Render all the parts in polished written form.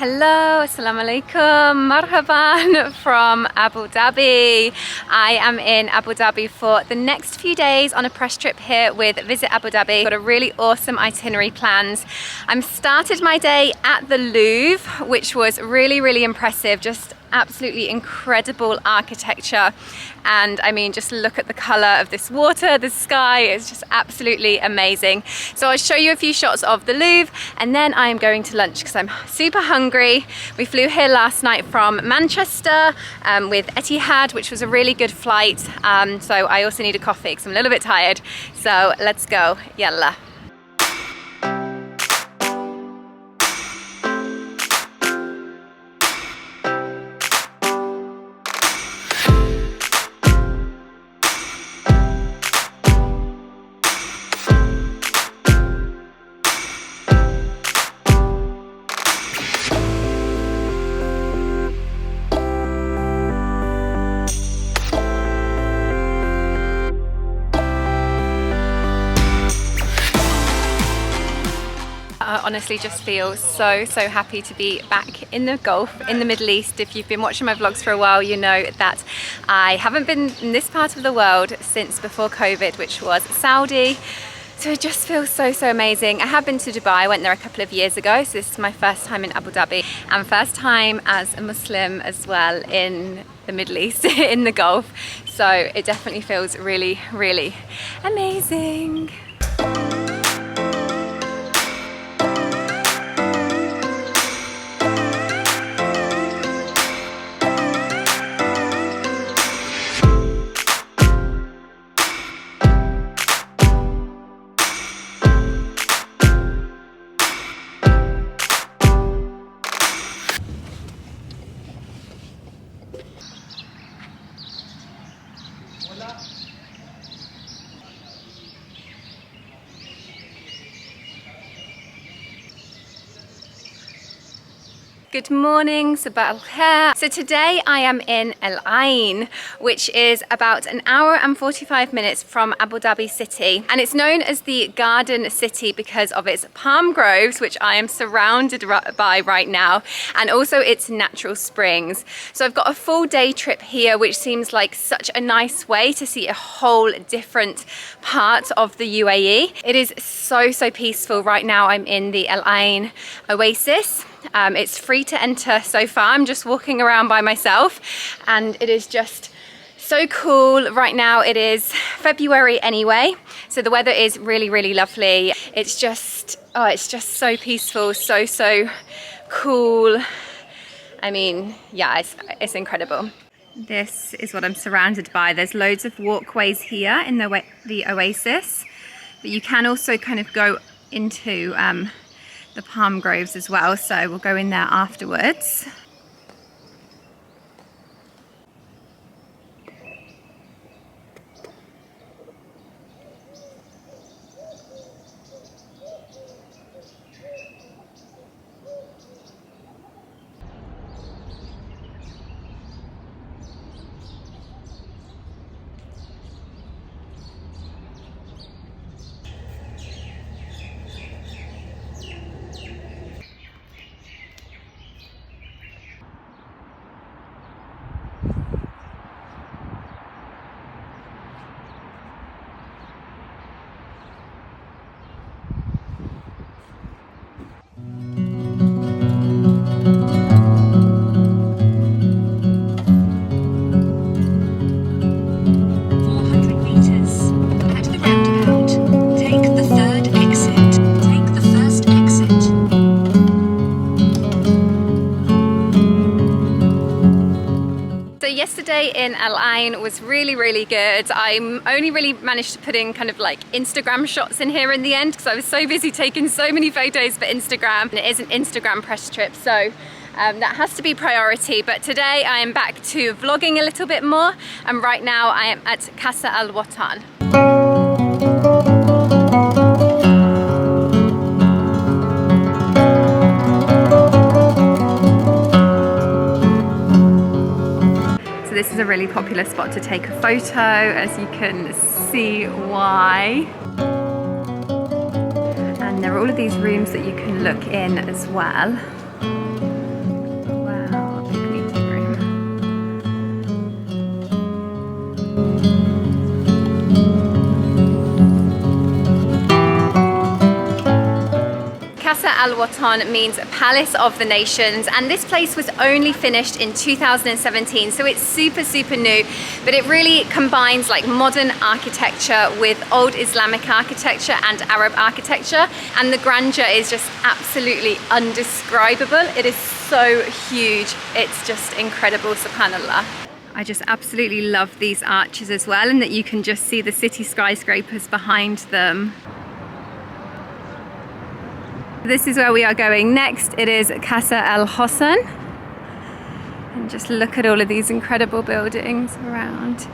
Hello, assalamu alaikum, marhaban from Abu Dhabi. I am in Abu Dhabi for the next few days on a press trip here with Visit Abu Dhabi. Got a really awesome itinerary planned. I'm started my day at the Louvre, which was really impressive. Just absolutely incredible architecture, and I mean, just look at the color of this water, the sky is just absolutely amazing. So I'll show you a few shots of the Louvre, and then I am going to lunch because I'm super hungry. We flew here last night from Manchester with Etihad, which was a really good flight, so I also need a coffee because I'm a little bit tired. So let's go, yalla. I honestly just feel so happy to be back in the Gulf, in the Middle East. If you've been watching my vlogs for a while, you know that I haven't been in this part of the world since before COVID, which was Saudi. So it just feels so amazing. I have been to Dubai, I went there a couple of years ago, so this is my first time in Abu Dhabi and first time as a Muslim as well in the Middle East, in the Gulf. So it definitely feels really amazing. Good morning, Sabah al Khair. So today I am in Ain, which is about an hour and 45 minutes from Abu Dhabi city. And it's known as the Garden City because of its palm groves, which I am surrounded by right now, and also its natural springs. So I've got a full day trip here, which seems like such a nice way to see a whole different part of the UAE. It is so peaceful. Right now I'm in the Ain Oasis. It's free to enter so far. I'm just walking around by myself and it is just so cool. Right now it is February anyway, so the weather is really lovely. It's just so peaceful, so cool. I mean, yeah, it's incredible. This is what I'm surrounded by. There's loads of walkways here in the oasis, but you can also kind of go into the palm groves as well, so we'll go in there afterwards. Yesterday in Ain was really good. I only really managed to put in kind of like Instagram shots in here in the end because I was so busy taking so many photos for Instagram, and it is an Instagram press trip, so that has to be priority. But today I am back to vlogging a little bit more, and right now I am at Casa Al Watan. This is a really popular spot to take a photo, as you can see why. And there are all of these rooms that you can look in as well. Al Watan means Palace of the Nations, and this place was only finished in 2017, so it's super new, but it really combines like modern architecture with old Islamic architecture and Arab architecture, and the grandeur is just absolutely undescribable. It is so huge, it's just incredible, subhanallah. I just absolutely love these arches as well, and that you can just see the city skyscrapers behind them. This is where we are going next. It is Casa Al Hosn. And just look at all of these incredible buildings around.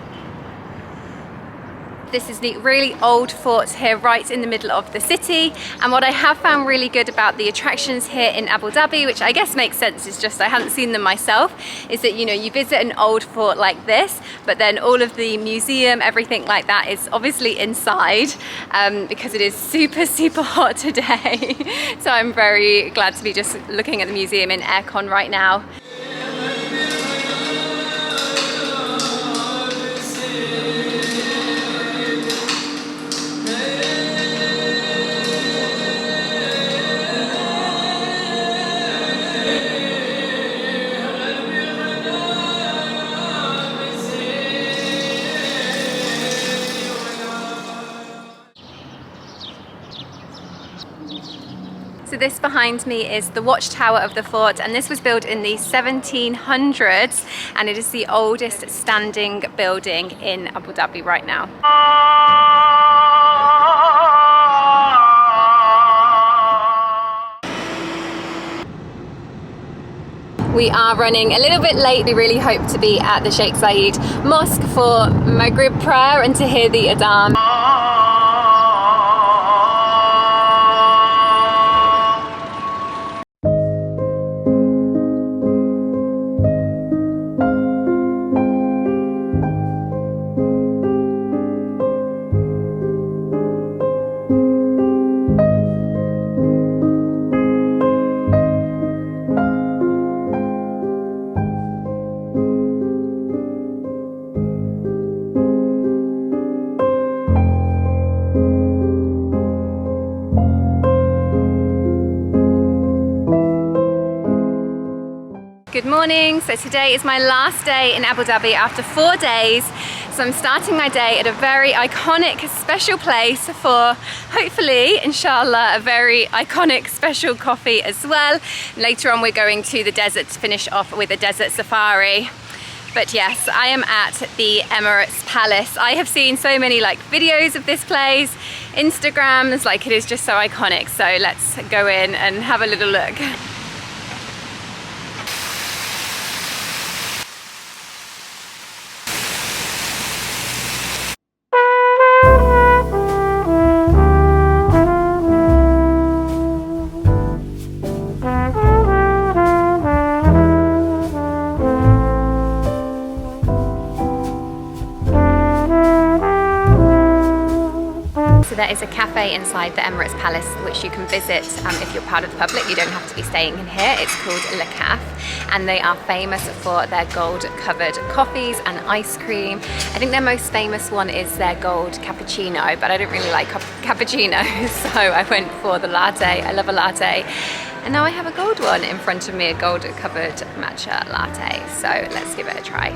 This is the really old fort here right in the middle of the city, and what I have found really good about the attractions here in Abu Dhabi, which I guess makes sense, is just I hadn't seen them myself, is that, you know, you visit an old fort like this, but then all of the museum, everything like that is obviously inside, because it is super hot today. So I'm very glad to be just looking at the museum in aircon right now. So this behind me is the watchtower of the fort, and this was built in the 1700s, and it is the oldest standing building in Abu Dhabi right now. We are running a little bit late. We really hope to be at the Sheikh Zayed Mosque for Maghrib prayer and to hear the adhan. Good morning. So today is my last day in Abu Dhabi after 4 days. So I'm starting my day at a very iconic, special place for, hopefully, inshallah, a very iconic, special coffee as well. Later on, we're going to the desert to finish off with a desert safari. But yes, I am at the Emirates Palace. I have seen so many videos of this place, Instagrams, it is just so iconic. So let's go in and have a little look. So there is a cafe inside the Emirates Palace which you can visit if you're part of the public. You don't have to be staying in here. It's called Le Caf, and they are famous for their gold covered coffees and ice cream. I think their most famous one is their gold cappuccino, but I don't really like cappuccino, so I went for the latte. I love a latte. And now I have a gold one in front of me, a gold covered matcha latte. So let's give it a try.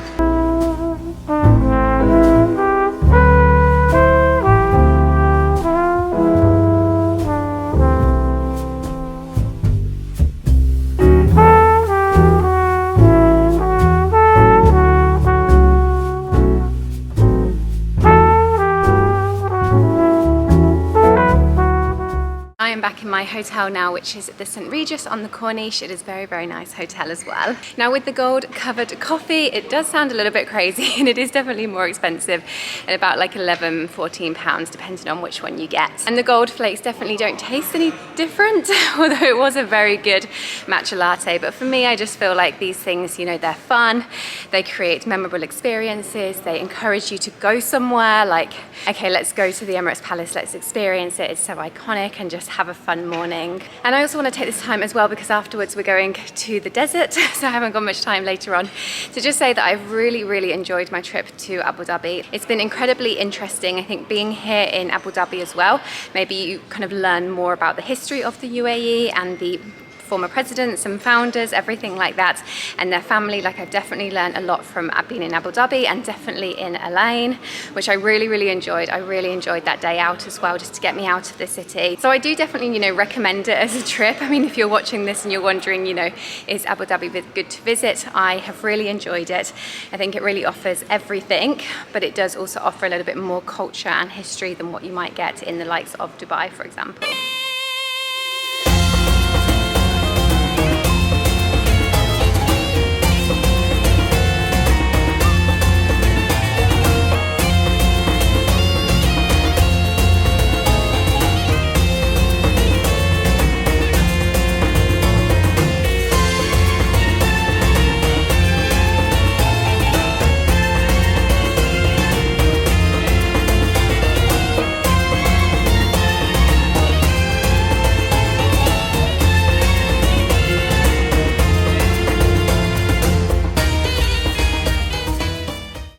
I am back in my hotel now, which is at the St. Regis on the Corniche. It is very nice hotel as well. Now with the gold covered coffee, it does sound a little bit crazy, and it is definitely more expensive at about £11–14 depending on which one you get. And the gold flakes definitely don't taste any different, although it was a very good matcha latte. But for me, I just feel like these things, you know, they're fun, they create memorable experiences, they encourage you to go somewhere, okay, let's go to the Emirates Palace, let's experience it, it's so iconic, and just have a fun morning. And I also want to take this time as well because afterwards we're going to the desert, so I haven't got much time later on, to just say that I've really enjoyed my trip to Abu Dhabi. It's been incredibly interesting. I think being here in Abu Dhabi as well, maybe you kind of learn more about the history of the UAE and the former presidents and founders, everything like that, and their family. Like, I've definitely learned a lot from being in Abu Dhabi and definitely in Al Ain, which I really enjoyed. I really enjoyed that day out as well, just to get me out of the city. So I do definitely, you know, recommend it as a trip. I mean, if you're watching this and you're wondering, you know, is Abu Dhabi good to visit? I have really enjoyed it. I think it really offers everything, but it does also offer a little bit more culture and history than what you might get in the likes of Dubai, for example.